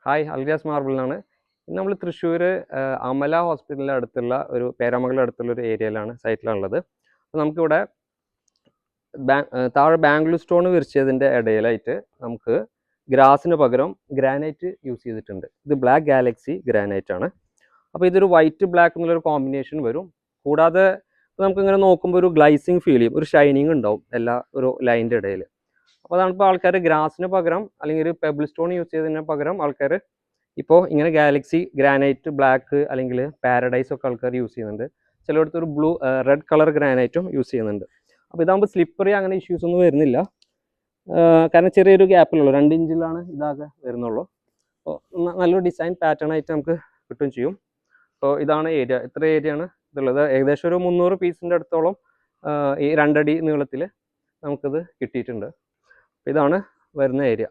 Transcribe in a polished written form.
Hi, അൽഗാസ് മാർബിളിനാണ്. ഇന്ന് നമ്മൾ തൃശ്ശൂർ അമല ഹോസ്പിറ്റലിൻ്റെ അടുത്തുള്ള ഒരു പേരാമംഗലം അടുത്തുള്ള ഒരു ഏരിയയിലാണ് സൈറ്റിലാണുള്ളത്. അപ്പോൾ നമുക്കിവിടെ താഴെ ബാംഗ്ലൂർ സ്റ്റോൺ വിരിച്ചതിൻ്റെ ഇടയിലായിട്ട് നമുക്ക് ഗ്രാസിന് പകരം ഗ്രാനൈറ്റ് യൂസ് ചെയ്തിട്ടുണ്ട്. ഇത് ബ്ലാക്ക് ഗാലക്സി ഗ്രാനൈറ്റ് ആണ്. അപ്പോൾ ഇതൊരു വൈറ്റ് ബ്ലാക്ക് എന്നുള്ളൊരു കോമ്പിനേഷൻ വരും. കൂടാതെ നമുക്കിങ്ങനെ നോക്കുമ്പോൾ ഒരു ഗ്ലൈസിങ് ഫീൽ ചെയ്യും, ഒരു ഷൈനിങ് ഉണ്ടാവും എല്ലാ ഒരു ലൈനിൻ്റെ ഇടയിൽ. അപ്പോൾ അതാണ് ഇപ്പോൾ ആൾക്കാർ ഗ്രാസിന് പകരം അല്ലെങ്കിൽ ഒരു പെബിൾ സ്റ്റോൺ യൂസ് ചെയ്തതിന് പകരം ആൾക്കാർ ഇപ്പോൾ ഇങ്ങനെ ഗാലക്സി ഗ്രാനൈറ്റ് ബ്ലാക്ക് അല്ലെങ്കിൽ പാരഡൈസ് ഒക്കെ ആൾക്കാർ യൂസ് ചെയ്യുന്നുണ്ട്. ചിലയിടത്ത് ഒരു റെഡ് കളർ ഗ്രാനൈറ്റും യൂസ് ചെയ്യുന്നുണ്ട്. അപ്പോൾ ഇതാകുമ്പോൾ സ്ലിപ്പറി അങ്ങനെ ഇഷ്യൂസ് ഒന്നും വരുന്നില്ല. കാരണം ചെറിയൊരു ഗ്യാപ്പിലുള്ളൂ, 2 ഇഞ്ചിലാണ് ഇതാകെ വരുന്നുള്ളൂ. അപ്പോൾ നല്ലൊരു ഡിസൈൻ പാറ്റേൺ ആയിട്ട് നമുക്ക് കിട്ടും ചെയ്യും. അപ്പോൾ ഇതാണ് ഏരിയ, ഇത്ര ഏരിയ ആണ് ഇതുള്ളത്. ഏകദേശം ഒരു 300 പീസിൻ്റെ അടുത്തോളം ഈ 2 അടി നീളത്തിൽ നമുക്കിത് കിട്ടിയിട്ടുണ്ട്. ഇതാണ് വരുന്ന ഏരിയ.